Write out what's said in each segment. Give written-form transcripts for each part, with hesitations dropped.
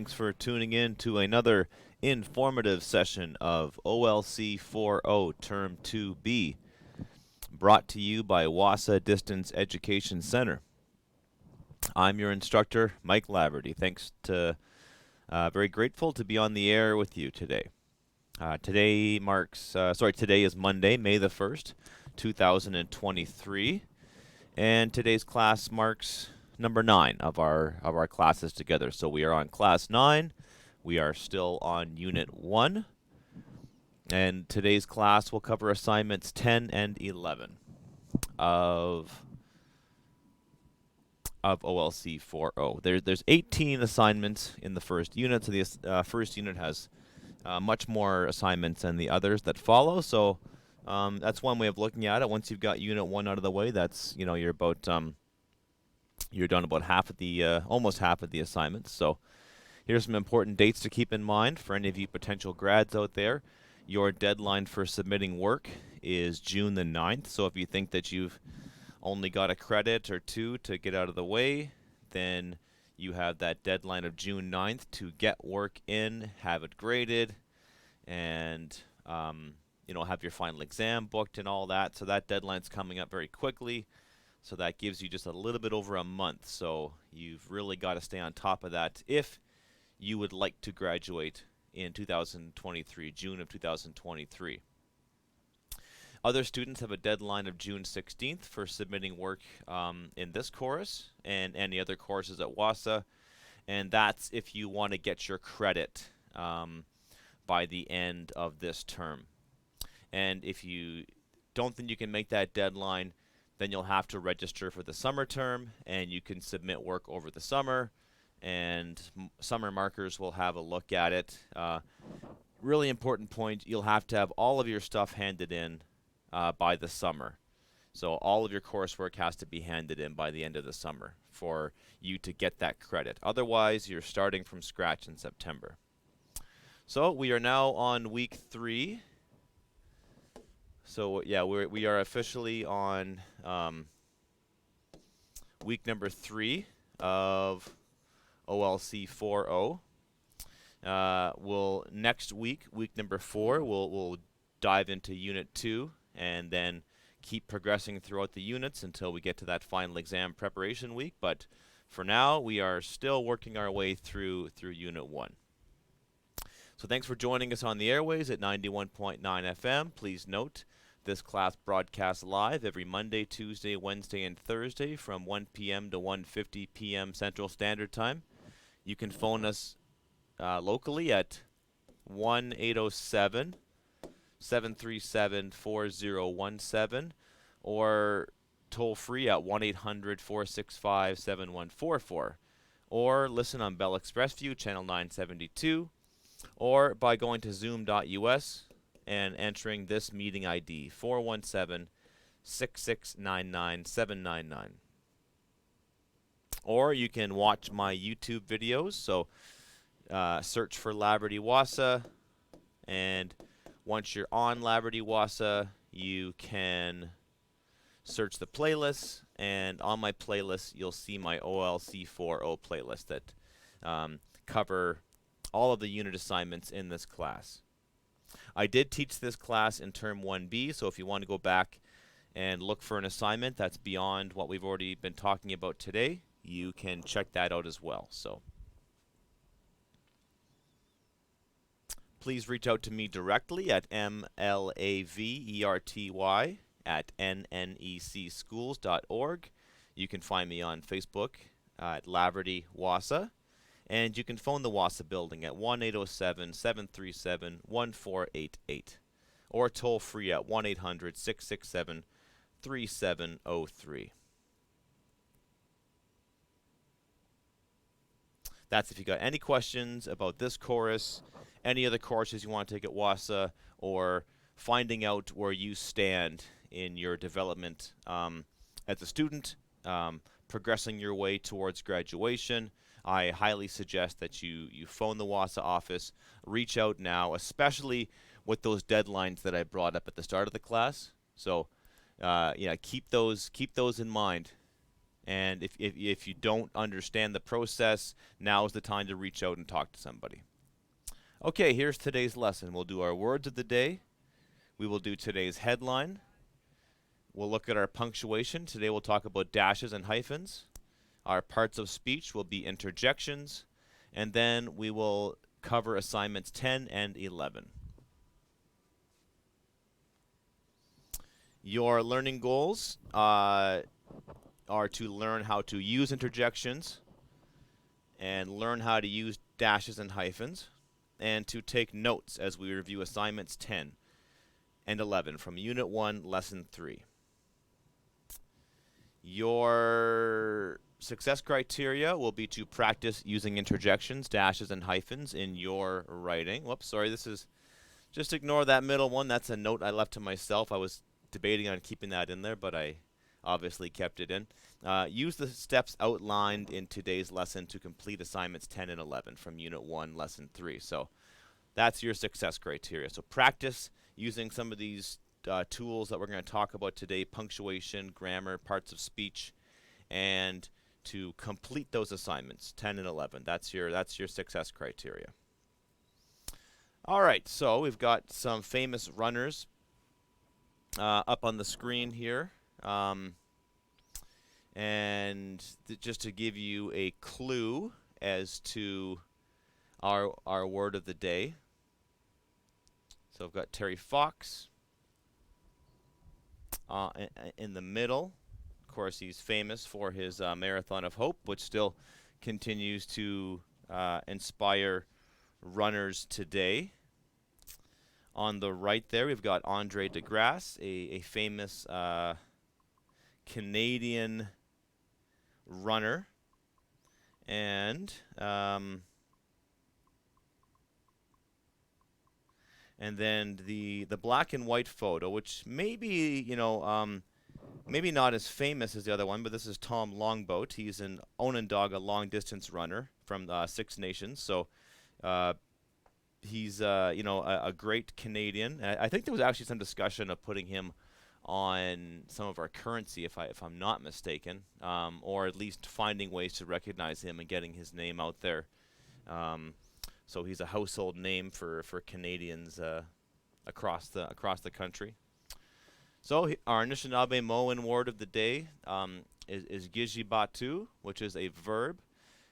Thanks for tuning in to another informative session of OLC4O Term 2B, brought to you by WASA Distance Education Center. I'm your instructor, Mike Laverty. Very grateful to be on the air with you today. Today is Monday, May the 1st, 2023, and today's class marks number 9 of our classes together. So we are on class 9. We are still on unit 1. And today's class will cover assignments 10 and 11 of OLC4O. There's 18 assignments in the first unit, so the first unit has much more assignments than the others that follow. So that's one way of looking at it. Once you've got unit 1 out of the way, that's you're done about almost half of the assignments. So here's some important dates to keep in mind for any of you potential grads out there. Your deadline for submitting work is June the 9th. So if you think that you've only got a credit or two to get out of the way, then you have that deadline of June 9th to get work in, have it graded, and have your final exam booked and all that. So that deadline's coming up very quickly. So that gives you just a little bit over a month. So you've really got to stay on top of that if you would like to graduate in 2023, June of 2023. Other students have a deadline of June 16th for submitting work in this course and any other courses at WASA. And that's if you want to get your credit by the end of this term. And if you don't think you can make that deadline, then you'll have to register for the summer term, and you can submit work over the summer, and summer markers will have a look at it. Really important point, you'll have to have all of your stuff handed in by the summer. So all of your coursework has to be handed in by the end of the summer for you to get that credit. Otherwise, you're starting from scratch in September. So we are now on week 3. So yeah, we are officially on week number 3 of OLC4O. Next week number 4, we'll dive into unit 2 and then keep progressing throughout the units until we get to that final exam preparation week. But for now, we are still working our way through unit 1. So thanks for joining us on the airways at 91.9 FM. Please note, this class broadcasts live every Monday, Tuesday, Wednesday, and Thursday from 1 p.m. to 1:50 p.m. Central Standard Time. You can phone us locally at 1-807-737-4017 or toll free at 1-800-465-7144, or listen on Bell ExpressVu channel 972, or by going to zoom.us and entering this meeting ID 417-6699799. Or you can watch my YouTube videos. So search for Laverty WASA, and once you're on Laverty WASA, you can search the playlists, and on my playlist you'll see my OLC4O playlist that cover all of the unit assignments in this class. I did teach this class in Term 1B, so if you want to go back and look for an assignment that's beyond what we've already been talking about today, you can check that out as well. So please reach out to me directly at mlaverty@nnecschools.org. You can find me on Facebook at Laverty WASA. And you can phone the WASA building at 1-807-737-1488 or toll free at 1-800-667-3703. That's if you got any questions about this course, any other courses you want to take at WASA, or finding out where you stand in your development as a student, progressing your way towards graduation. I highly suggest that you phone the WASA office, reach out now, especially with those deadlines that I brought up at the start of the class. So, keep those in mind And if you don't understand the process, now is the time to reach out and talk to somebody. Okay, here's today's lesson. We'll do our words of the day. We will do today's headline. We'll look at our punctuation. Today we'll talk about dashes and hyphens. Our parts of speech will be interjections. And then we will cover assignments 10 and 11. Your learning goals are to learn how to use interjections and learn how to use dashes and hyphens, and to take notes as we review assignments 10 and 11 from Unit 1, Lesson 3. Your success criteria will be to practice using interjections, dashes, and hyphens in your writing. Whoops, sorry, this is, just ignore that middle one. That's a note I left to myself. I was debating on keeping that in there, but I obviously kept it in. Use the steps outlined in today's lesson to complete assignments 10 and 11 from Unit 1, Lesson 3. So that's your success criteria. So practice using some of these tools that we're going to talk about today: punctuation, grammar, parts of speech, and to complete those assignments 10 and 11. That's your success criteria. All right, so we've got some famous runners up on the screen here. And just to give you a clue as to our word of the day. So I've got Terry Fox in the middle. Of course, he's famous for his Marathon of Hope, which still continues to inspire runners today. On the right there, we've got Andre DeGrasse, a famous Canadian runner. And then the black and white photo, which maybe, maybe not as famous as the other one, but this is Tom Longboat. He's an Onondaga long-distance runner from Six Nations. So he's a great Canadian. I think there was actually some discussion of putting him on some of our currency, if I'm not mistaken, or at least finding ways to recognize him and getting his name out there. So he's a household name for Canadians across the country. So our Anishinaabe word of the day is Gijibatu, which is a verb,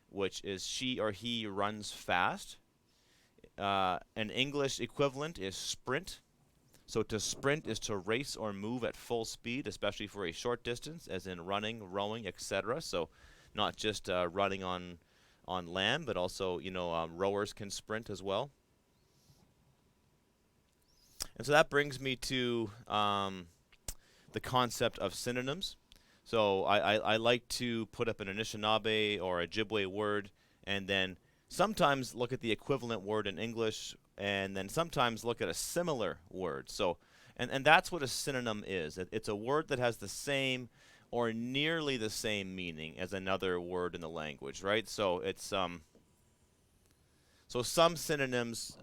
which is she or he runs fast. An English equivalent is sprint. So to sprint is to race or move at full speed, especially for a short distance, as in running, rowing, etc. So not just running on land, but also, rowers can sprint as well. And so that brings me to the concept of synonyms. So I like to put up an Anishinaabe or a Ojibwe word, and then sometimes look at the equivalent word in English, and then sometimes look at a similar word. So, and that's what a synonym is. It's a word that has the same or nearly the same meaning as another word in the language, right? So it's so some synonyms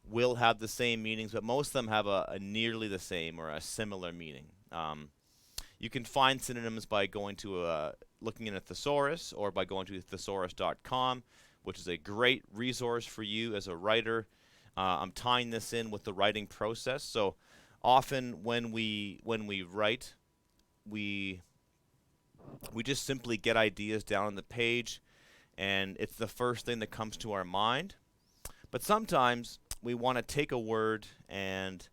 will have the same meanings, but most of them have a nearly the same or a similar meaning. You can find synonyms by going to looking in a thesaurus, or by going to thesaurus.com, which is a great resource for you as a writer. I'm tying this in with the writing process. So often when we write, we just simply get ideas down on the page, and it's the first thing that comes to our mind. But sometimes we want to take a word and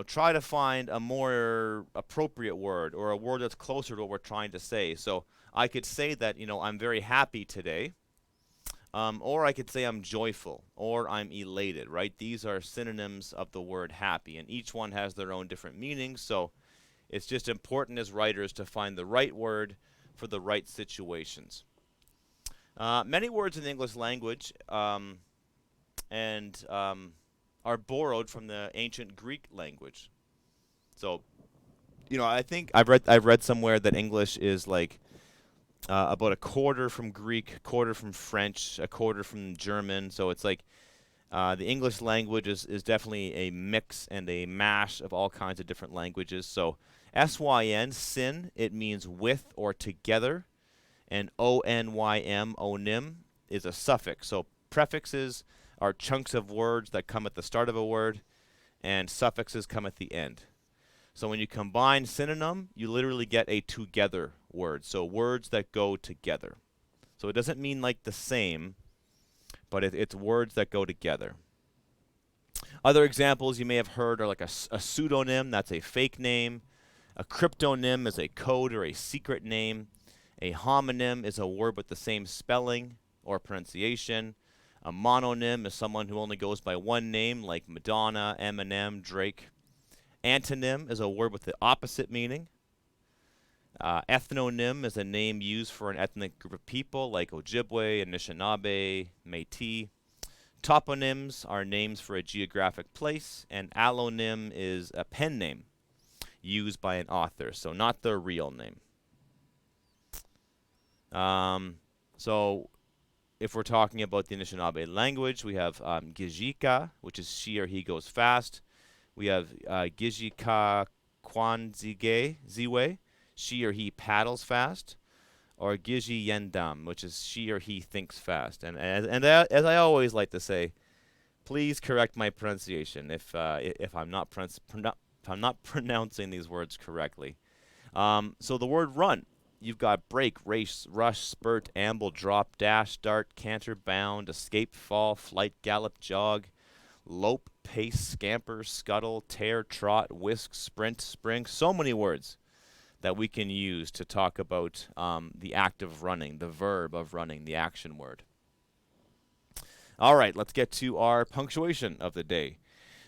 try to find a more appropriate word, or a word that's closer to what we're trying to say. So I could say that I'm very happy today. Or I could say I'm joyful, or I'm elated, right? These are synonyms of the word happy, and each one has their own different meanings. So it's just important as writers to find the right word for the right situations. Many words in the English language are borrowed from the ancient Greek language. So, I think I've read somewhere that English is like about a quarter from Greek, a quarter from French, a quarter from German. So it's like The English language is definitely a mix and a mash of all kinds of different languages. So SYN, sin, it means with or together. And ONYM, onym, is a suffix. So prefixes are chunks of words that come at the start of a word, and suffixes come at the end. So when you combine synonym, you literally get a together word. So words that go together. So it doesn't mean like the same, but it's words that go together. Other examples you may have heard are like a pseudonym, that's a fake name. A cryptonym is a code or a secret name. A homonym is a word with the same spelling or pronunciation. A mononym is someone who only goes by one name, like Madonna, Eminem, Drake. Antonym is a word with the opposite meaning. Ethnonym is a name used for an ethnic group of people, like Ojibwe, Anishinaabe, Métis. Toponyms are names for a geographic place, and allonym is a pen name used by an author, so not their real name. So if we're talking about the Anishinaabe language, we have Gijika, which is she or he goes fast. We have Gijika Kwanzige Ziwe, she or he paddles fast. Or Giji Yendam, which is she or he thinks fast. And as I always like to say, please correct my pronunciation if I'm not pronouncing these words correctly. So the word run, you've got break, race, rush, spurt, amble, drop, dash, dart, canter, bound, escape, fall, flight, gallop, jog, lope, pace, scamper, scuttle, tear, trot, whisk, sprint, spring. So many words that we can use to talk about the act of running, the verb of running, the action word. All right, let's get to our punctuation of the day.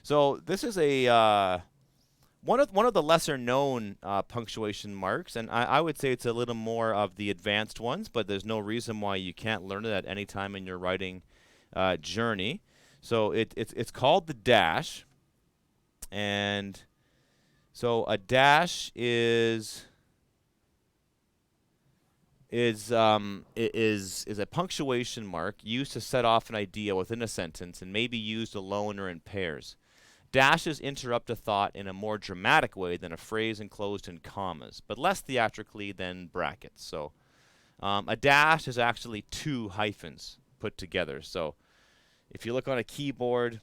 So this is a one of the lesser known punctuation marks, and I would say it's a little more of the advanced ones, but there's no reason why you can't learn it at any time in your writing journey. So it's called the dash, and so a dash is a punctuation mark used to set off an idea within a sentence and may be used alone or in pairs. Dashes interrupt a thought in a more dramatic way than a phrase enclosed in commas, but less theatrically than brackets. So a dash is actually two hyphens put together. So if you look on a keyboard,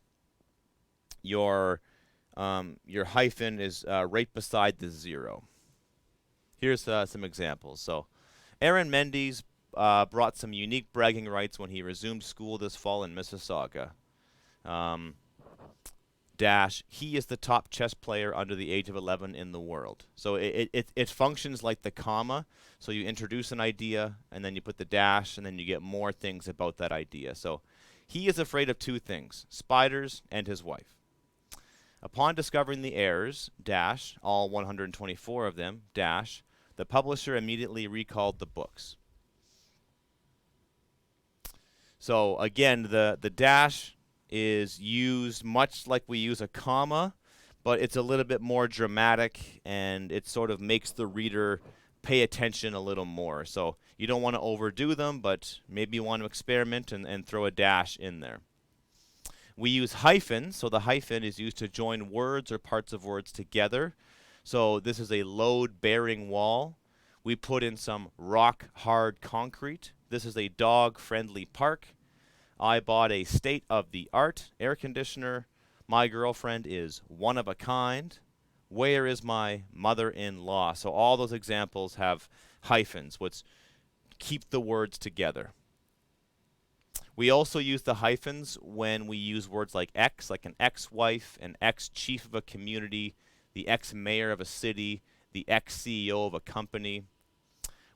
your hyphen is right beside the zero. Here's some examples. So Aaron Mendes brought some unique bragging rights when he resumed school this fall in Mississauga. Dash, he is the top chess player under the age of 11 in the world. So it functions like the comma. So you introduce an idea, and then you put the dash, and then you get more things about that idea. So he is afraid of two things, spiders and his wife. Upon discovering the errors, dash, all 124 of them, dash, the publisher immediately recalled the books. So again, the dash is used much like we use a comma, but it's a little bit more dramatic, and it sort of makes the reader pay attention a little more. So you don't want to overdo them, but maybe you want to experiment and throw a dash in there. We use hyphens, so the hyphen is used to join words or parts of words together. So this is a load-bearing wall. We put in some rock-hard concrete. This is a dog-friendly park. I bought a state-of-the-art air conditioner. My girlfriend is one of a kind. Where is my mother-in-law? So all those examples have hyphens, which keep the words together. We also use the hyphens when we use words like ex, like an ex-wife, an ex-chief of a community, the ex-mayor of a city, the ex-CEO of a company.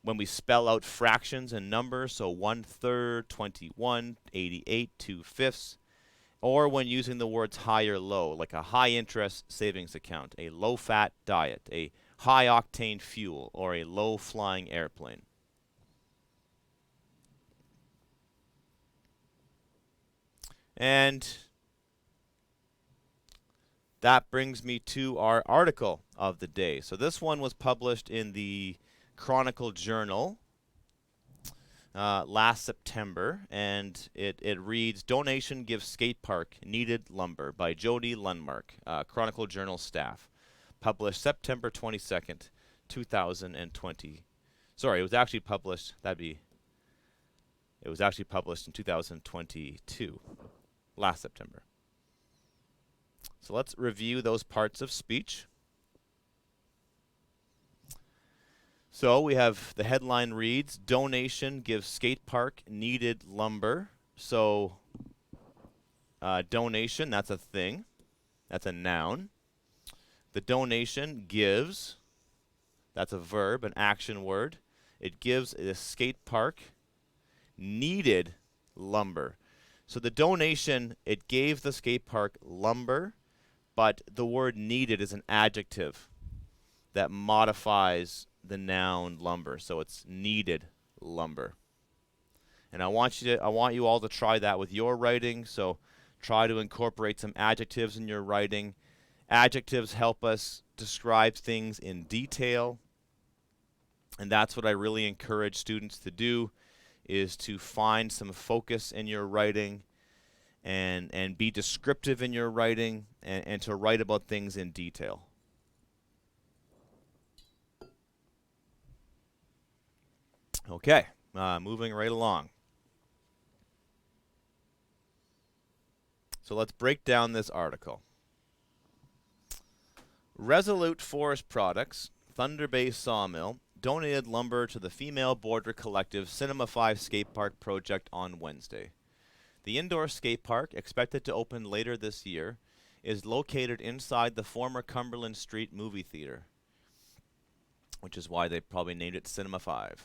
When we spell out fractions and numbers, so 1/3, 21, 88, 2/5, or when using the words high or low, like a high-interest savings account, a low-fat diet, a high-octane fuel, or a low-flying airplane. And that brings me to our article of the day. So this one was published in the Chronicle Journal last September, and it reads, Donation Gives Skate Park Needed Lumber by Jody Lundmark, Chronicle Journal staff. Published September 22nd, 2020. Sorry, it was actually published, it was actually published in 2022, last September. So let's review those parts of speech. So we have the headline reads, Donation Gives Skate Park Needed Lumber. So donation, that's a thing. That's a noun. The donation gives, that's a verb, an action word. It gives the skate park needed lumber. So the donation, it gave the skate park lumber, but the word needed is an adjective that modifies the noun lumber. So it's needed lumber. And I want you all to try that with your writing. So try to incorporate some adjectives in your writing. Adjectives help us describe things in detail. And that's what I really encourage students to do, is to find some focus in your writing and be descriptive in your writing and to write about things in detail. Okay, moving right along. So let's break down this article. Resolute Forest Products, Thunder Bay Sawmill, donated lumber to the Female Border Collective Cinema 5 skate park project on Wednesday. The indoor skate park, expected to open later this year, is located inside the former Cumberland Street movie theater, which is why they probably named it Cinema 5.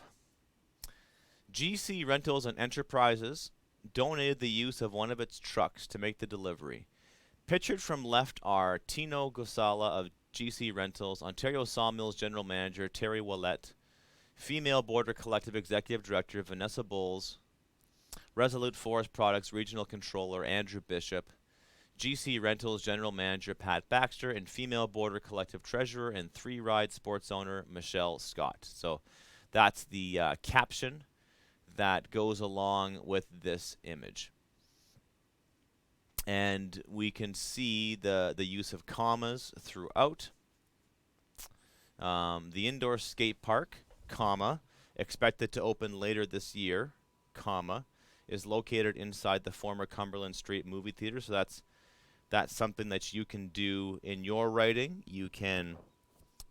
GC Rentals and Enterprises donated the use of one of its trucks to make the delivery. Pictured from left are Tino Gosala of GC Rentals, Ontario Sawmills General Manager Terry Willett, Female Border Collective Executive Director Vanessa Bowles, Resolute Forest Products Regional Controller Andrew Bishop, GC Rentals General Manager Pat Baxter, and Female Border Collective Treasurer and 3Ride Sports Owner Michelle Scott. So that's the caption that goes along with this image. And we can see the use of commas throughout. The indoor skate park, comma, expected to open later this year, comma, is located inside the former Cumberland Street movie theater. So that's something that you can do in your writing. You can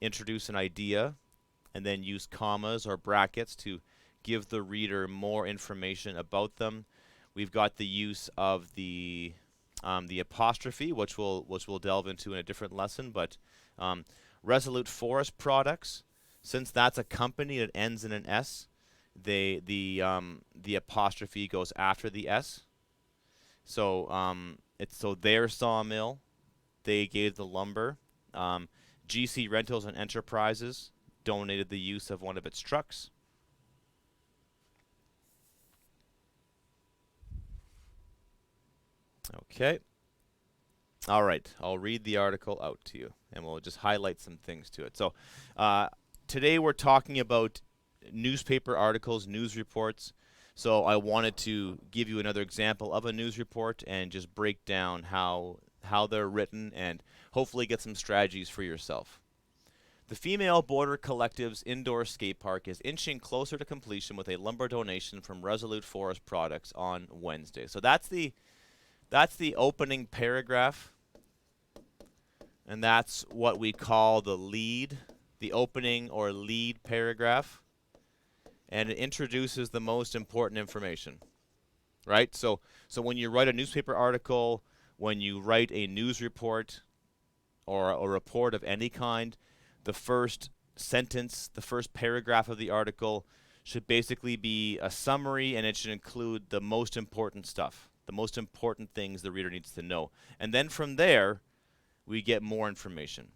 introduce an idea and then use commas or brackets to give the reader more information about them. We've got the use of the apostrophe, which we'll delve into in a different lesson. But Resolute Forest Products, since that's a company that ends in an S, the apostrophe goes after the S. So so their sawmill, they gave the lumber. GC Rentals and Enterprises donated the use of one of its trucks. Okay. All right. I'll read the article out to you, and we'll just highlight some things to it. So today we're talking about newspaper articles, news reports. So I wanted to give you another example of a news report and just break down how they're written and hopefully get some strategies for yourself. The Female Border Collective's indoor skate park is inching closer to completion with a lumber donation from Resolute Forest Products on Wednesday. So that's the opening paragraph, and that's what we call the lead, the opening or lead paragraph, and it introduces the most important information, right? So when you write a newspaper article, when you write a news report or a report of any kind, the first sentence, the first paragraph of the article should basically be a summary, and it should include the most important stuff, the most important things the reader needs to know. And then from there, we get more information.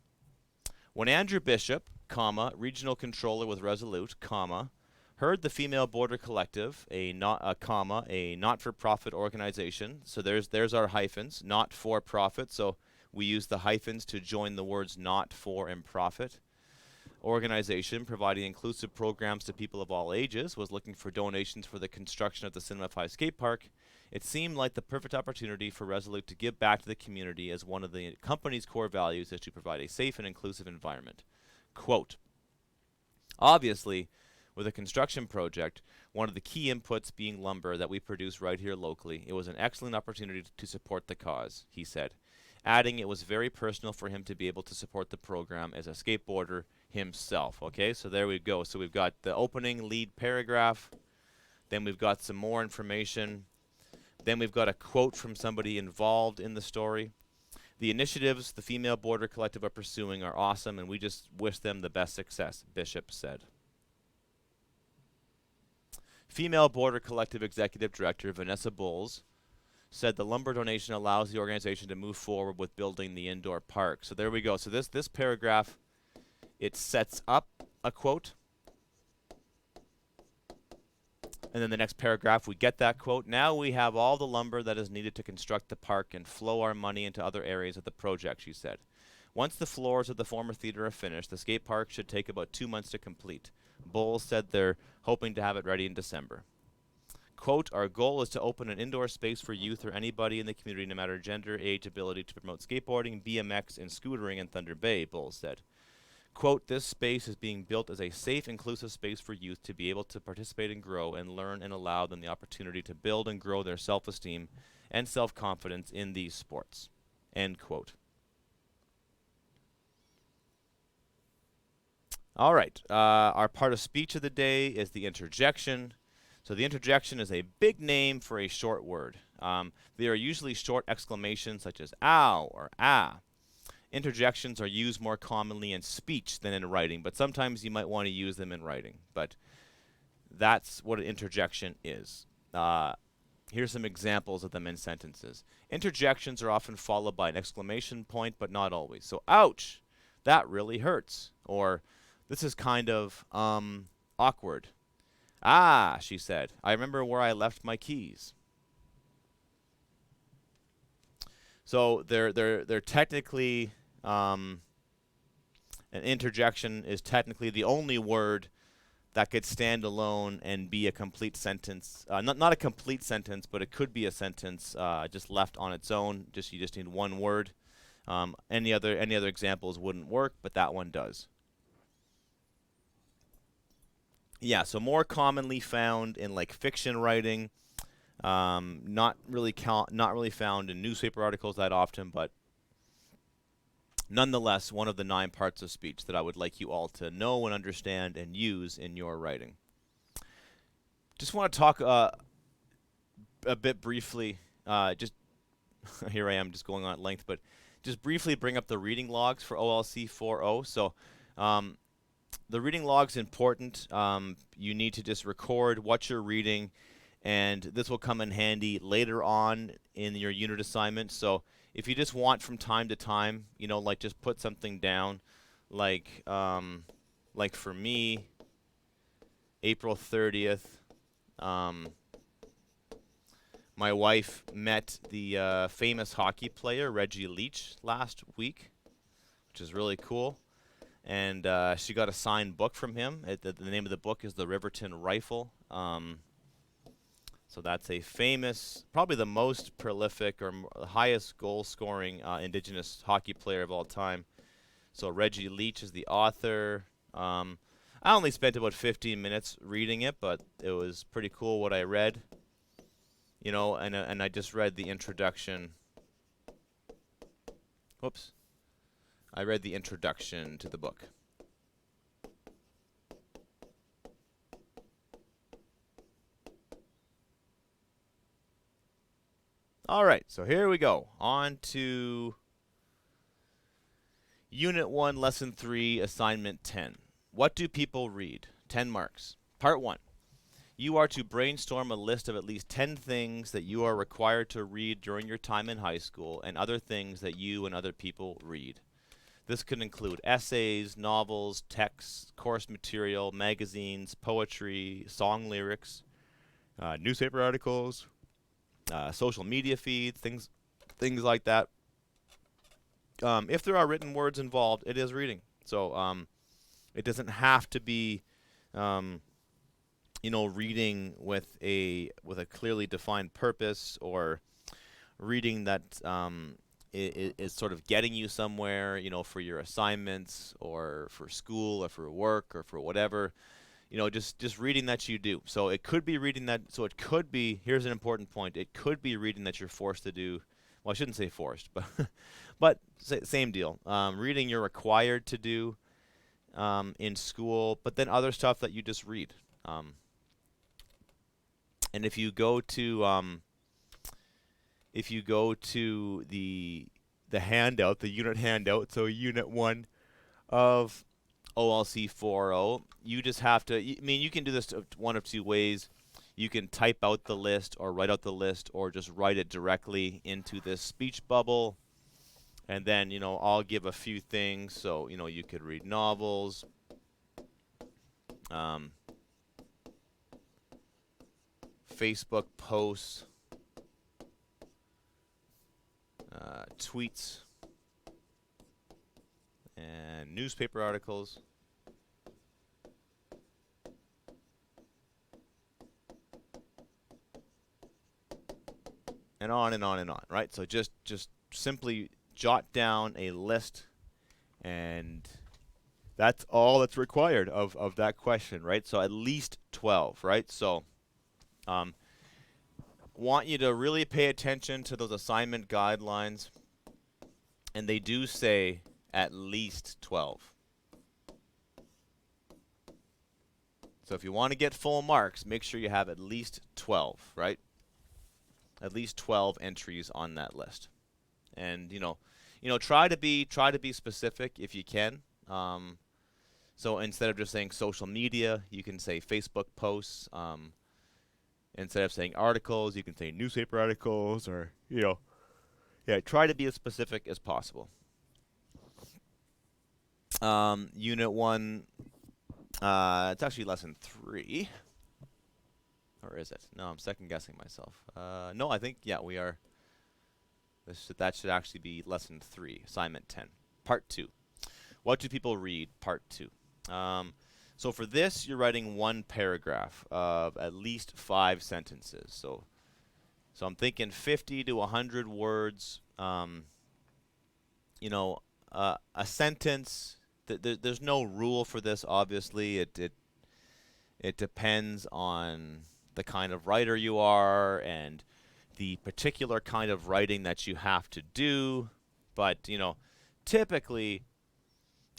When Andrew Bishop, comma, Regional Controller with Resolute, comma, heard the Female Border Collective, a not-for-profit organization, so there's our hyphens, not-for-profit, so we use the hyphens to join the words not, for, and profit. organization providing inclusive programs to people of all ages was looking for donations for the construction of the Cinema 5 skate park, it seemed like the perfect opportunity for Resolute to give back to the community, as one of the company's core values is to provide a safe and inclusive environment. Quote, obviously, with a construction project, one of the key inputs being lumber that we produce right here locally, it was an excellent opportunity to support the cause, he said, adding it was very personal for him to be able to support the program as a skateboarder himself. Okay, so there we go. So we've got the opening lead paragraph, then we've got some more information, then we've got a quote from somebody involved in the story. The initiatives the Female Border Collective are pursuing are awesome, and we just wish them the best success, Bishop said. Female Border Collective Executive Director Vanessa Bowles said the lumber donation allows the organization to move forward with building the indoor park. So there we go. So this paragraph, it sets up a quote. And then the next paragraph, we get that quote. Now we have all the lumber that is needed to construct the park and flow our money into other areas of the project, she said. Once the floors of the former theater are finished, the skate park should take about 2 months to complete. Bowles said they're hoping to have it ready in December. Quote, our goal is to open an indoor space for youth or anybody in the community, no matter gender, age, ability, to promote skateboarding, BMX, and scootering in Thunder Bay, Bowles said. Quote, this space is being built as a safe, inclusive space for youth to be able to participate and grow and learn, and allow them the opportunity to build and grow their self-esteem and self-confidence in these sports. End quote. All right, our part of speech of the day is the interjection. So the interjection is a big name for a short word. They are usually short exclamations such as ow or ah. Interjections are used more commonly in speech than in writing, but sometimes you might want to use them in writing. But that's what an interjection is. Here's some examples of them in sentences. Interjections are often followed by an exclamation point, but not always. So, ouch, that really hurts. Or, this is kind of awkward. Ah, she said, I remember where I left my keys. So they're technically an interjection is technically the only word that could stand alone and be a complete sentence. Not a complete sentence, but it could be a sentence just left on its own. You just need one word. Any other examples wouldn't work, but that one does. Yeah, so more commonly found in like fiction writing, not really found in newspaper articles that often, but nonetheless one of the 9 parts of speech that I would like you all to know and understand and use in your writing. Just want to talk a bit briefly, just here I am just going on at length, but just briefly bring up the reading logs for OLC4O. So the reading log's important. You need to just record what you're reading, and this will come in handy later on in your unit assignment. So if you just want from time to time, you know, like just put something down, like for me, April 30th, my wife met the famous hockey player Reggie Leach last week, which is really cool. And she got a signed book from him. The name of the book is The Riverton Rifle. So that's a famous, probably the most prolific or highest goal-scoring Indigenous hockey player of all time. So Reggie Leach is the author. I only spent about 15 minutes reading it, but it was pretty cool what I read. You know, and I just read the introduction. Whoops. I read the introduction to the book. All right, so here we go. On to Unit 1, Lesson 3, Assignment 10. What do people read? 10 marks. Part 1. You are to brainstorm a list of at least 10 things that you are required to read during your time in high school and other things that you and other people read. This could include essays, novels, texts, course material, magazines, poetry, song lyrics, newspaper articles, social media feeds, things like that. If there are written words involved, it is reading. So It doesn't have to be, reading with a clearly defined purpose, or reading that is sort of getting you somewhere, for your assignments or for school or for work or for whatever. Just reading that you do. So it could be reading that. So it could be. Here's an important point. It could be reading that you're forced to do. Well, I shouldn't say forced, but same deal. Reading you're required to do in school, but then other stuff that you just read. And if you go to the handout, the unit handout, so Unit 1 of OLC4O, you just have to, you can do this one of two ways. You can type out the list or write out the list, or just write it directly into this speech bubble. And then, I'll give a few things. So, you could read novels, Facebook posts, tweets, and newspaper articles. And on and on and on, right? So just simply jot down a list, and that's all that's required of that question, right? So at least 12, right? So want you to really pay attention to those assignment guidelines, and they do say at least 12. So if you want to get full marks, make sure you have at least 12, right? At least 12 entries on that list. And try to be specific if you can. So instead of just saying social media, you can say Facebook posts. Instead of saying articles, you can say newspaper articles, or try to be as specific as possible. Unit 1, it's actually lesson 3. Or is it? No, I'm second guessing myself. No, I think, we are. That should actually be lesson 3, assignment 10, part 2. What do people read, part 2. So for this, you're writing one paragraph of at least 5 sentences. So I'm thinking 50 to 100 words. A sentence. There's no rule for this, obviously. It depends on the kind of writer you are and the particular kind of writing that you have to do. But, typically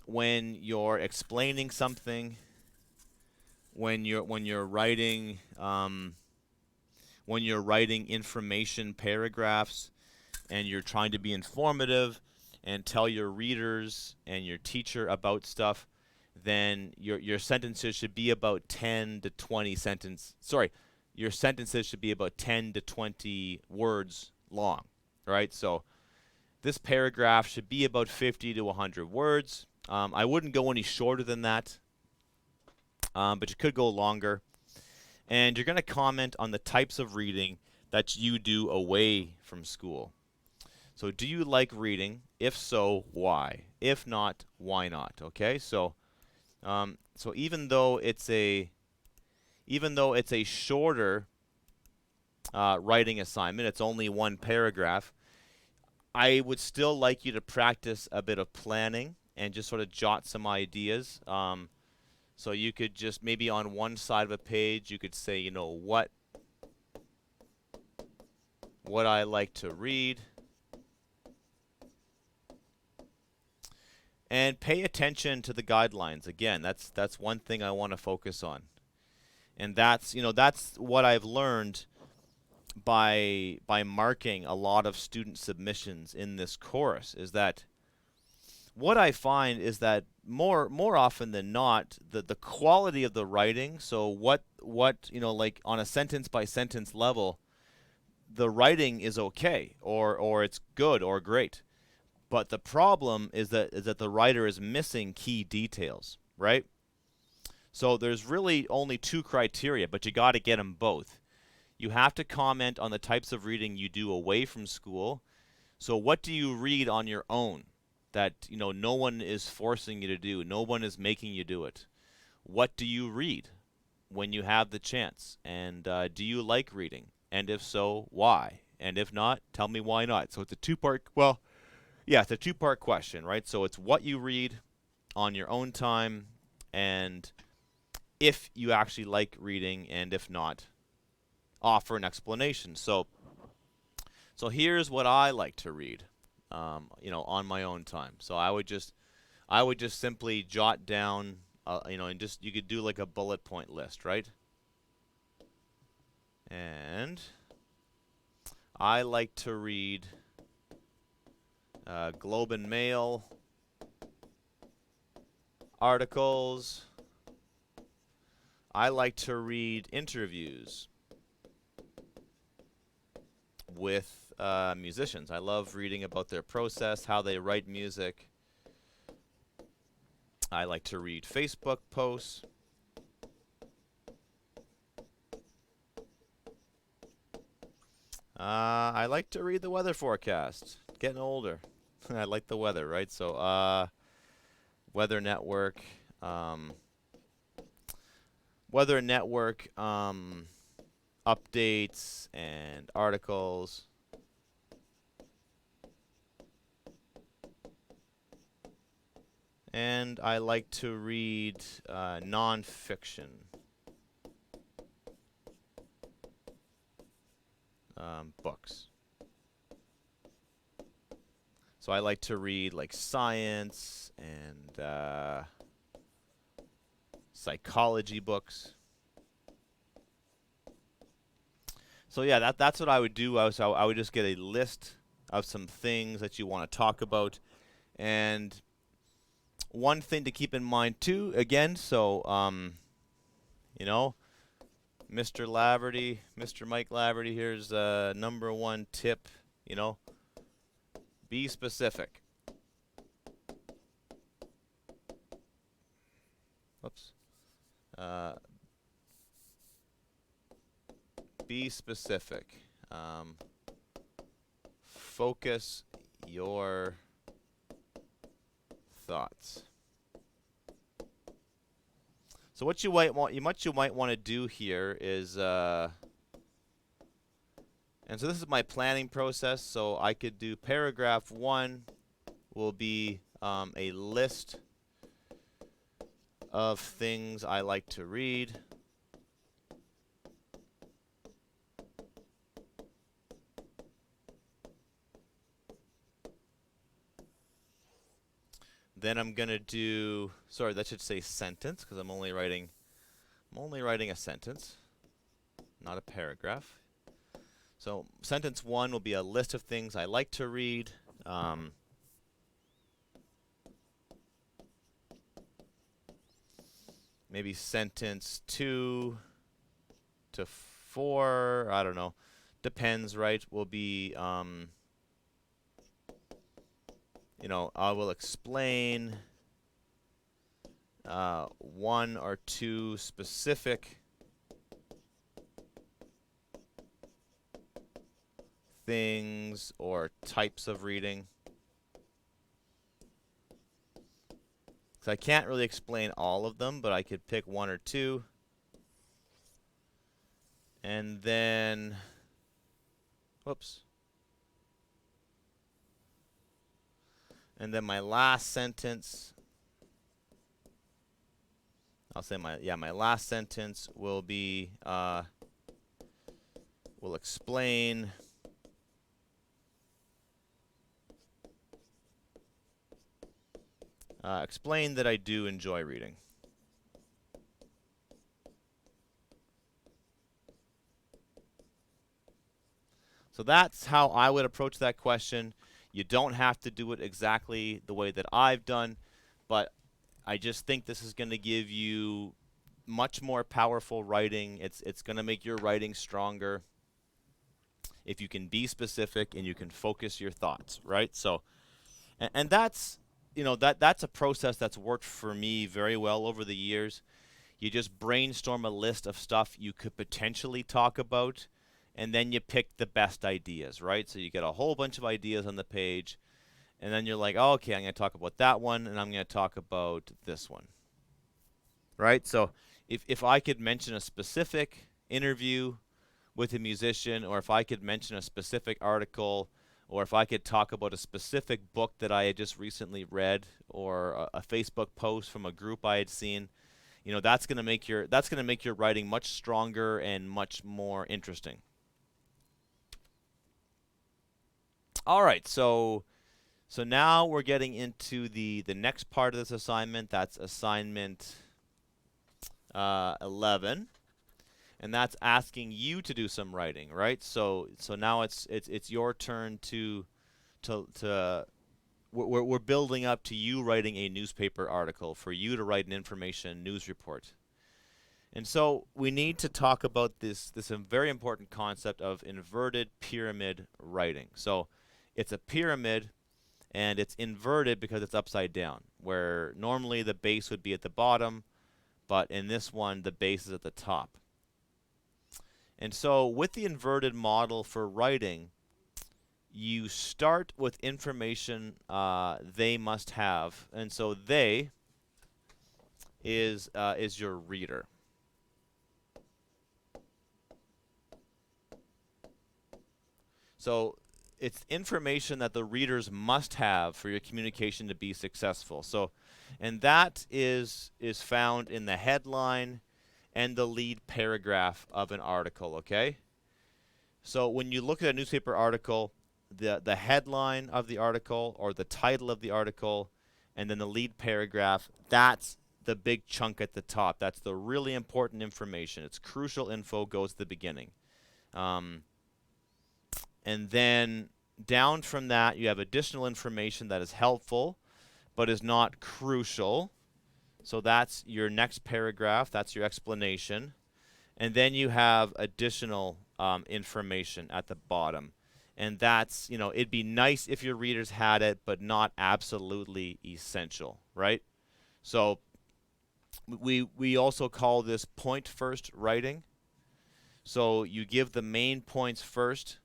when you're explaining something, when you're writing information paragraphs, and you're trying to be informative and tell your readers and your teacher about stuff, then your sentences should be about 10 to 20 your sentences should be about 10 to 20 words long, right? So this paragraph should be about 50 to 100 words. I wouldn't go any shorter than that, but you could go longer. And you're going to comment on the types of reading that you do away from school. So do you like reading? If so, why? If not, why not? Okay, so even though it's a shorter writing assignment, it's only one paragraph, I would still like you to practice a bit of planning and just sort of jot some ideas. So you could just maybe on one side of a page, you could say, what I like to read. And pay attention to the guidelines. Again, that's one thing I want to focus on. And that's what I've learned by marking a lot of student submissions in this course, is that what I find is that more often than not, the quality of the writing, so what like on a sentence by sentence level, the writing is okay, or it's good or great. But the problem is that the writer is missing key details, right? So there's really only 2 criteria, but you got to get them both. You have to comment on the types of reading you do away from school. So what do you read on your own? that no one is forcing you to do. No one is making you do it. What do you read when you have the chance? And do you like reading? And if so, why? And if not, tell me why not. So it's a two-part, well, yeah, it's a two-part question, right? So it's what you read on your own time, and if you actually like reading, and if not, offer an explanation. So here's what I like to read, on my own time. So I would just simply jot down, and just you could do like a bullet point list, right? And I like to read Globe and Mail articles. I like to read interviews with musicians. I love reading about their process, how they write music. I like to read Facebook posts. I like to read the weather forecast. Getting older. I like the weather, right? So, Weather Network. Weather Network updates and articles. And I like to read nonfiction. Books. So I like to read like science and psychology books. So yeah, that's what I would do. I would just get a list of some things that you want to talk about, and one thing to keep in mind too. Again, so Mr. Laverty, Mr. Mike Laverty, here's number one tip. Be specific. Whoops. Be specific. Focus your thoughts. So what you might want to do here is, and so this is my planning process. So I could do paragraph 1 will be a list of things I like to read. Then I'm gonna do, sorry, that should say sentence because I'm only writing a sentence, not a paragraph. So sentence 1 will be a list of things I like to read. Maybe sentence 2 to 4, I don't know, depends, right? Will be, I will explain 1 or 2 specific things or types of reading. So I can't really explain all of them, but I could pick 1 or 2. And then, whoops. And then my last sentence, I'll say my last sentence will be, will explain explain that I do enjoy reading. So that's how I would approach that question. You don't have to do it exactly the way that I've done, but I just think this is going to give you much more powerful writing. It's going to make your writing stronger if you can be specific and you can focus your thoughts, right? So, and that's, that's a process that's worked for me very well over the years. You just brainstorm a list of stuff you could potentially talk about, and then you pick the best ideas, right? So you get a whole bunch of ideas on the page, And then you're like, oh, okay, I'm going to talk about that one, and I'm going to talk about this one, right? So if I could mention a specific interview with a musician, or if I could mention a specific article, or if I could talk about a specific book that I had just recently read, or a Facebook post from a group I had seen, you know, that's going to make your writing much stronger and much more interesting. All right, so now we're getting into the next part of this assignment. That's assignment 11, and that's asking you to do some writing, right? So now it's your turn to we're building up to you writing a newspaper article, for you to write an information news report. And so we need to talk about this very important concept of inverted pyramid writing. So it's a pyramid, and it's inverted because it's upside down, where normally the base would be at the bottom, but in this one the base is at the top. And so with the inverted model for writing, you start with information they must have, and so they is your reader. So it's information that the readers must have for your communication to be successful. So, and that is found in the headline and the lead paragraph of an article, okay? So when you look at a newspaper article, the headline of the article, or the title of the article, and then the lead paragraph, that's the big chunk at the top. That's the really important information. It's crucial info, goes to the beginning. And then down from that, you have additional information that is helpful but is not crucial. So that's your next paragraph. That's your explanation. And then you have additional information at the bottom. And that's, you know, it'd be nice if your readers had it, but not absolutely essential, right? So we also call this point first writing. So you give the main points first,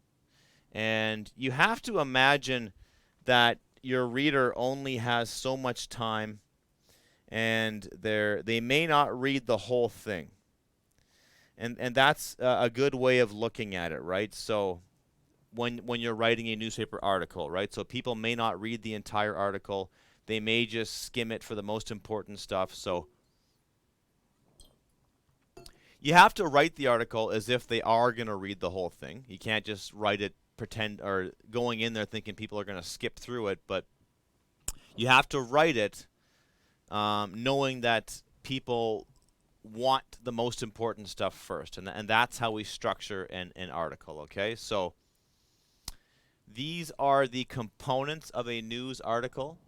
and you have to imagine that your reader only has so much time, and they may not read the whole thing. And that's a good way of looking at it, right? So when you're writing a newspaper article, right? So people may not read the entire article. They may just skim it for the most important stuff. So you have to write the article as if they are going to read the whole thing. You can't just write it pretend or going in there thinking people are going to skip through it, but you have to write it knowing that people want the most important stuff first, and that's how we structure an article, okay? So these are the components of a news article.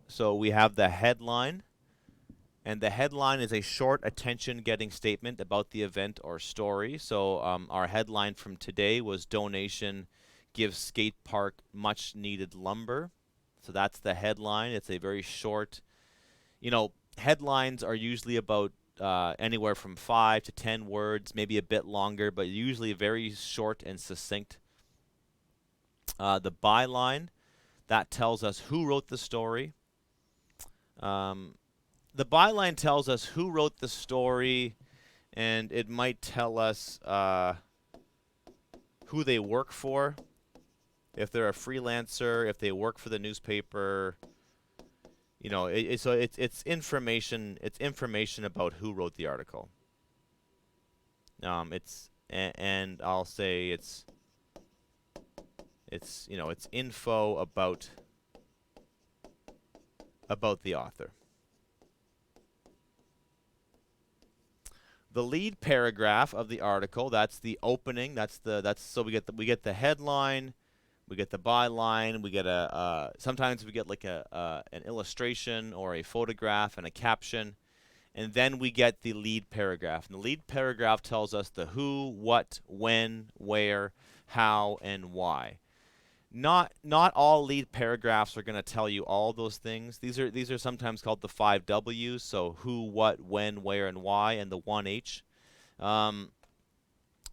So we have the headline, and the headline is a short attention-getting statement about the event or story. So our headline from today was "Donation Gives Skate Park Much Needed Lumber." So that's the headline. It's a very short, you know, headlines are usually about anywhere from 5 to 10 words, maybe a bit longer, but usually very short and succinct. The byline, that tells us who wrote the story. The byline tells us who wrote the story, and it might tell us who they work for, if they're a freelancer, if they work for the newspaper. You know, so it's information. It's information about who wrote the article. And I'll say it's you know, it's info about the author. The lead paragraph of the article, that's the opening. So we get the headline, we get the byline, we get sometimes we get like an illustration or a photograph and a caption, and then we get the lead paragraph. And the lead paragraph tells us the who, what, when, where, how, and why. Not all lead paragraphs are going to tell you all those things. These are sometimes called the 5 W's. So who, what, when, where, and why, and the 1 H. The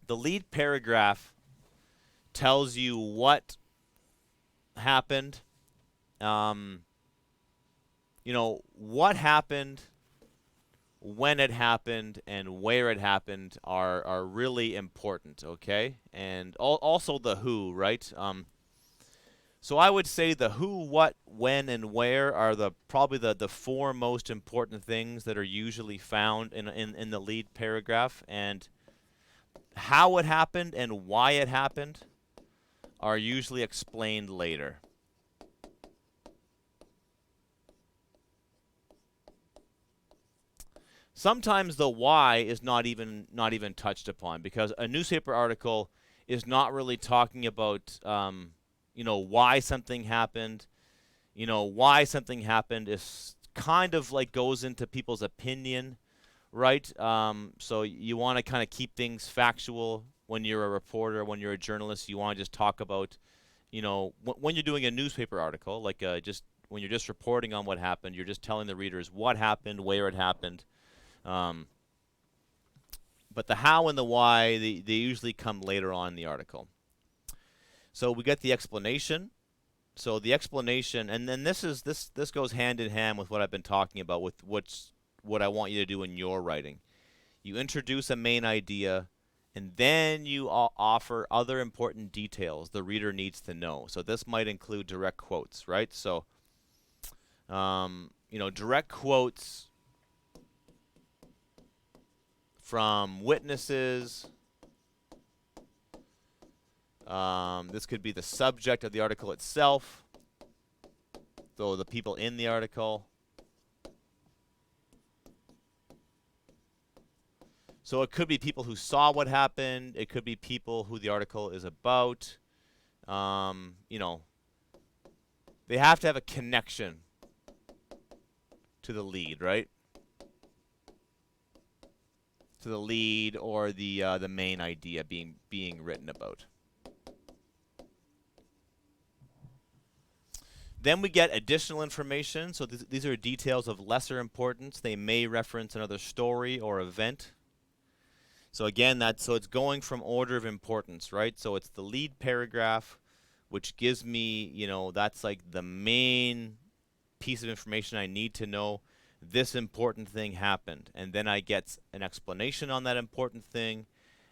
lead paragraph tells you what happened what happened, when it happened, and where it happened are really important, okay? And also the who, right? So I would say the who, what, when, and where are probably the four most important things that are usually found in the lead paragraph. And how it happened and why it happened are usually explained later. Sometimes the why is not even touched upon, because a newspaper article is not really talking about why something happened. Why something happened is kind of like goes into people's opinion, right? So you want to kind of keep things factual when you're a reporter, when you're a journalist. You want to just talk about, when you're doing a newspaper article, like just when you're just reporting on what happened, you're just telling the readers what happened, where it happened. But the how and the why, they usually come later on in the article. So we get the explanation. So the explanation, and then this goes hand in hand with what I've been talking about, with what I want you to do in your writing. You introduce a main idea, and then you offer other important details the reader needs to know. So this might include direct quotes, right? So, direct quotes from witnesses. This could be the subject of the article itself, so the people in the article. So it could be people who saw what happened. It could be people who the article is about. They have to have a connection to the lead, right? To the lead or the main idea being written about. Then we get additional information. So these are details of lesser importance. They may reference another story or event. So again, it's going from order of importance, right? So it's the lead paragraph, which gives me, that's like the main piece of information I need to know. This important thing happened. And then I get an explanation on that important thing.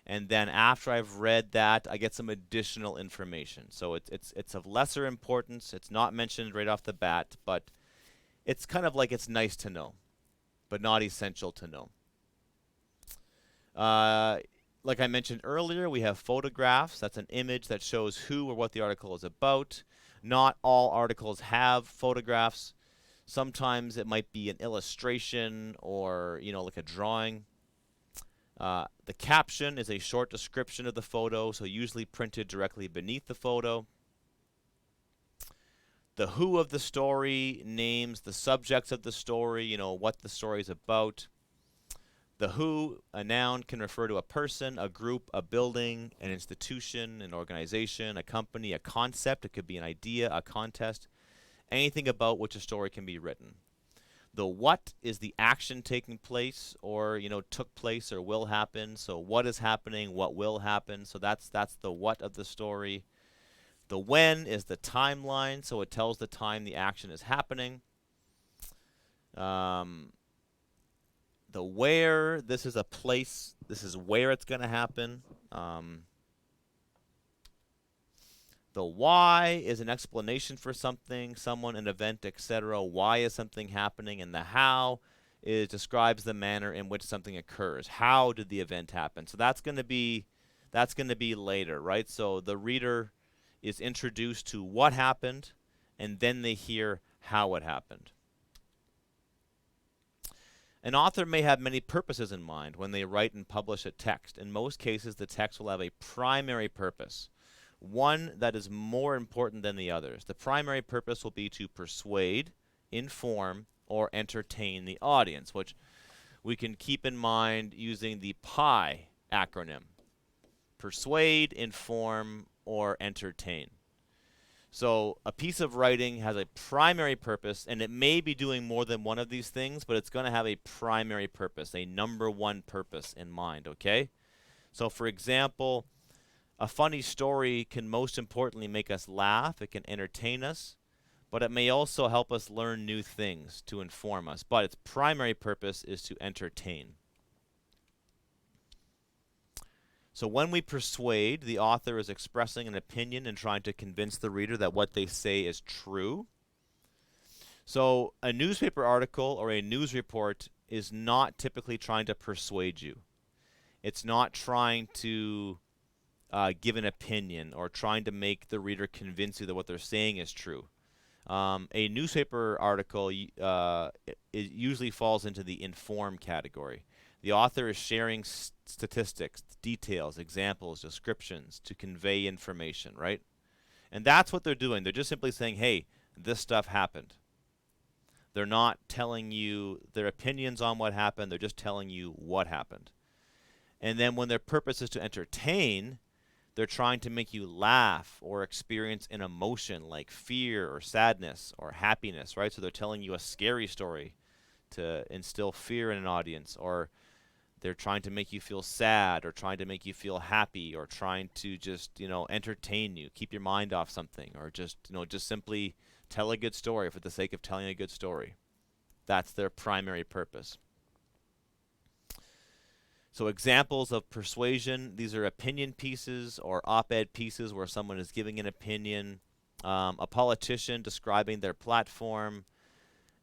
And then after I've read that, I get some additional information. So it's of lesser importance. It's not mentioned right off the bat, but it's kind of like it's nice to know, but not essential to know. Like I mentioned earlier, we have photographs. That's an image that shows who or what the article is about. Not all articles have photographs. Sometimes it might be an illustration or, like a drawing. The caption is a short description of the photo, so usually printed directly beneath the photo. The who of the story names the subjects of the story, what the story is about. The who, a noun, can refer to a person, a group, a building, an institution, an organization, a company, a concept. It could be an idea, a contest, anything about which a story can be written. The what is the action taking place, or took place or will happen. So what is happening, what will happen. So that's the what of the story. The when is the timeline, so it tells the time the action is happening. The where, this is a place, this is where it's going to happen. The why is an explanation for something, someone, an event, etc. Why is something happening? And the how describes the manner in which something occurs. How did the event happen? So that's going to be later, right? So the reader is introduced to what happened, and then they hear how it happened. An author may have many purposes in mind when they write and publish a text. In most cases, the text will have a primary purpose, one that is more important than the others. The primary purpose will be to persuade, inform, or entertain the audience, which we can keep in mind using the PI acronym. Persuade, inform, or entertain. So a piece of writing has a primary purpose, and it may be doing more than one of these things, but it's going to have a primary purpose, a number one purpose in mind, okay? So for example, a funny story can most importantly make us laugh. It can entertain us, but it may also help us learn new things to inform us. But its primary purpose is to entertain. So when we persuade, the author is expressing an opinion and trying to convince the reader that what they say is true. So a newspaper article or a news report is not typically trying to persuade you. It's not trying to give an opinion or trying to make the reader convince you that what they're saying is true. A newspaper article it usually falls into the inform category. The author is sharing statistics, details, examples, descriptions to convey information, right? And that's what they're doing. They're just simply saying, hey, this stuff happened. They're not telling you their opinions on what happened. They're just telling you what happened. And then when their purpose is to entertain, they're trying to make you laugh or experience an emotion like fear or sadness or happiness, right? So they're telling you a scary story to instill fear in an audience, or they're trying to make you feel sad or trying to make you feel happy or trying to just, entertain you, keep your mind off something, or just simply tell a good story for the sake of telling a good story. That's their primary purpose. So examples of persuasion, these are opinion pieces or op-ed pieces where someone is giving an opinion, a politician describing their platform,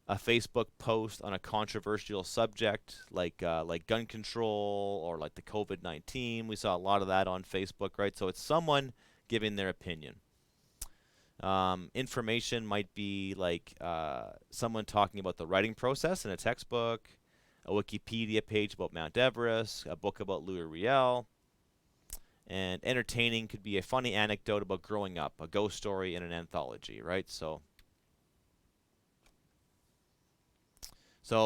a Facebook post on a controversial subject like gun control or like the COVID-19. We saw a lot of that on Facebook, right? So it's someone giving their opinion. Information might be like someone talking about the writing process in a textbook, a Wikipedia page about Mount Everest, a book about Louis Riel. And entertaining could be a funny anecdote about growing up, a ghost story in an anthology, right? So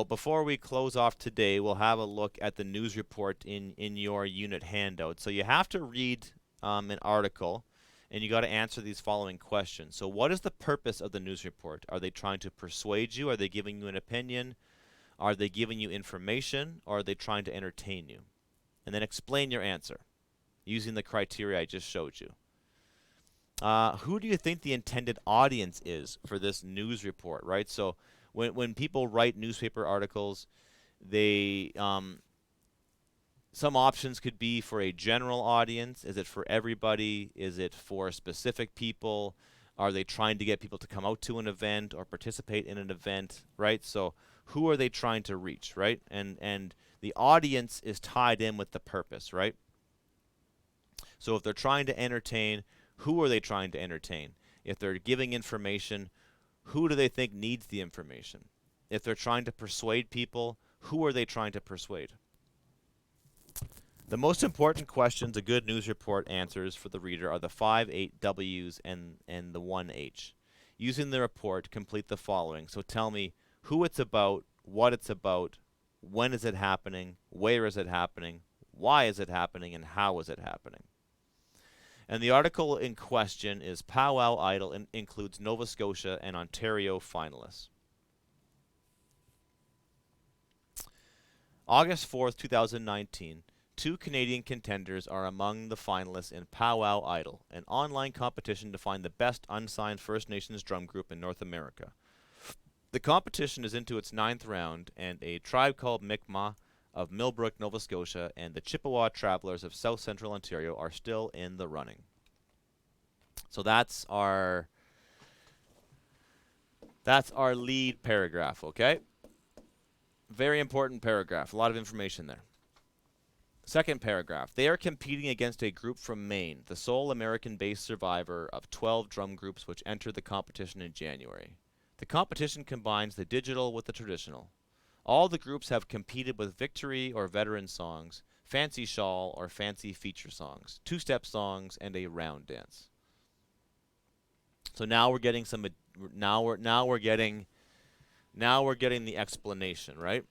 before we close off today, we'll have a look at the news report in your unit handout. So you have to read an article, and you got to answer these following questions. So what is the purpose of the news report? Are they trying to persuade you? Are they giving you an opinion? Are they giving you information? Or are they trying to entertain you? And then explain your answer using the criteria I just showed you. Who do you think the intended audience is for this news report, right? So when people write newspaper articles, they some options could be for a general audience. Is it for everybody? Is it for specific people? Are they trying to get people to come out to an event or participate in an event, right? So who are they trying to reach, right? And the audience is tied in with the purpose, right? So if they're trying to entertain, who are they trying to entertain? If they're giving information, who do they think needs the information? If they're trying to persuade people, who are they trying to persuade? The most important questions a good news report answers for the reader are the 5, 8 W's and the 1 H. Using the report, complete the following. So tell me who it's about, what it's about, when is it happening, where is it happening, why is it happening, and how is it happening. And the article in question is Powwow Idol and includes Nova Scotia and Ontario finalists. August 4th, 2019, 2 Canadian contenders are among the finalists in Powwow Idol, an online competition to find the best unsigned First Nations drum group in North America. The competition is into its 9th round, and a tribe called Mi'kmaq of Millbrook, Nova Scotia, and the Chippewa Travelers of South Central Ontario are still in the running. So that's our lead paragraph, okay? Very important paragraph, a lot of information there. Second paragraph, they are competing against a group from Maine, the sole American-based survivor of 12 drum groups which entered the competition in January. The competition combines the digital with the traditional. All the groups have competed with victory or veteran songs, fancy shawl or fancy feature songs, two-step songs, and a round dance. So now we're getting some. Now we're getting the explanation, right?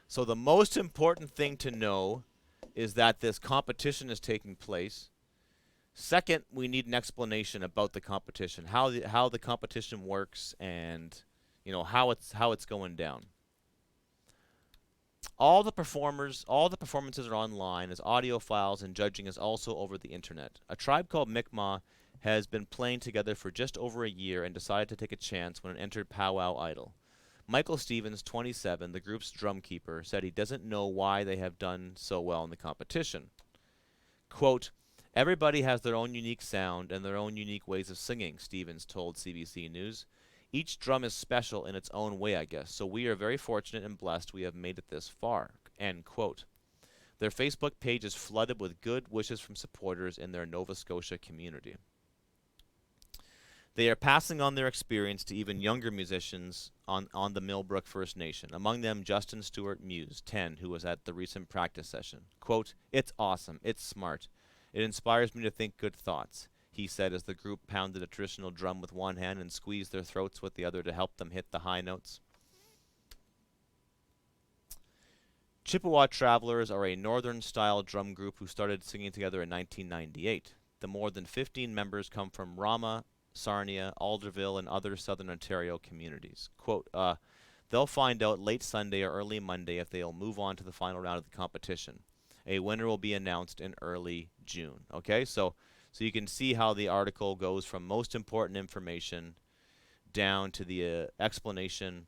So the most important thing to know is that this competition is taking place. Second, we need an explanation about the competition, how the competition works, and how it's going down. All the performances are online as audio files, and judging is also over the internet. A tribe called Mi'kmaq has been playing together for just over a year and decided to take a chance when it entered Powwow Idol. Michael Stevens, 27, the group's drumkeeper, said he doesn't know why they have done so well in the competition. Quote, everybody has their own unique sound and their own unique ways of singing, Stevens told CBC News. Each drum is special in its own way, I guess, so we are very fortunate and blessed we have made it this far. End quote. Their Facebook page is flooded with good wishes from supporters in their Nova Scotia community. They are passing on their experience to even younger musicians on the Millbrook First Nation, among them Justin Stewart Muse, 10, who was at the recent practice session. Quote, it's awesome, it's smart. It inspires me to think good thoughts, he said as the group pounded a traditional drum with one hand and squeezed their throats with the other to help them hit the high notes. Chippewa Travelers are a northern-style drum group who started singing together in 1998. The more than 15 members come from Rama, Sarnia, Alderville, and other southern Ontario communities. Quote, they'll find out late Sunday or early Monday if they'll move on to the final round of the competition. A winner will be announced in early June. Okay, so you can see how the article goes from most important information down to the explanation,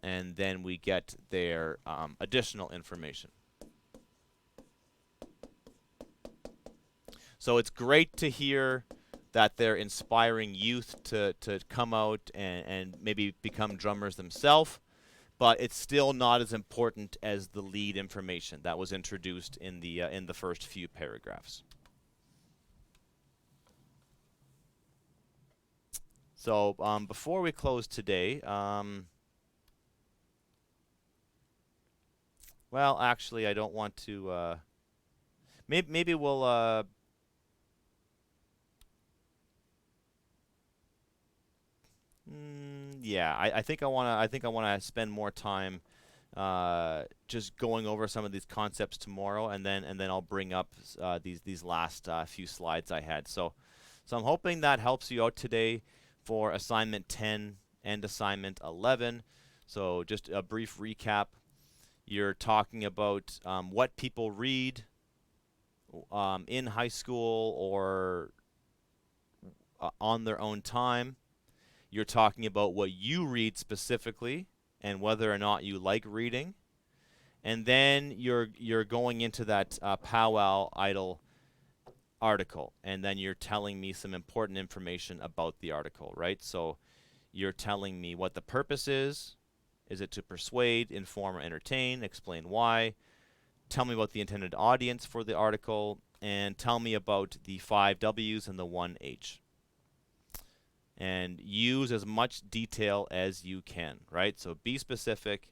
and then we get their additional information. So it's great to hear that they're inspiring youth to come out and maybe become drummers themselves, but it's still not as important as the lead information that was introduced in the first few paragraphs. So before we close today, well, actually, I don't want to. Maybe we'll. Yeah, I think I wanna spend more time just going over some of these concepts tomorrow, and then I'll bring up these last few slides I had. So I'm hoping that helps you out today for assignment 10 and assignment 11. So just a brief recap. You're talking about what people read in high school or on their own time. You're talking about what you read specifically and whether or not you like reading. And then you're going into that Powwow Idol article, and then you're telling me some important information about the article, right? So you're telling me what the purpose is. Is it to persuade, inform, or entertain? Explain why. Tell me about the intended audience for the article, and tell me about the 5 W's and the 1 H. And use as much detail as you can, right? So be specific,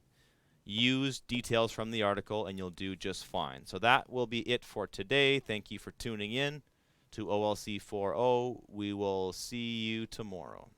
use details from the article, and you'll do just fine. So that will be it for today. Thank you for tuning in to OLC4O. We will see you tomorrow.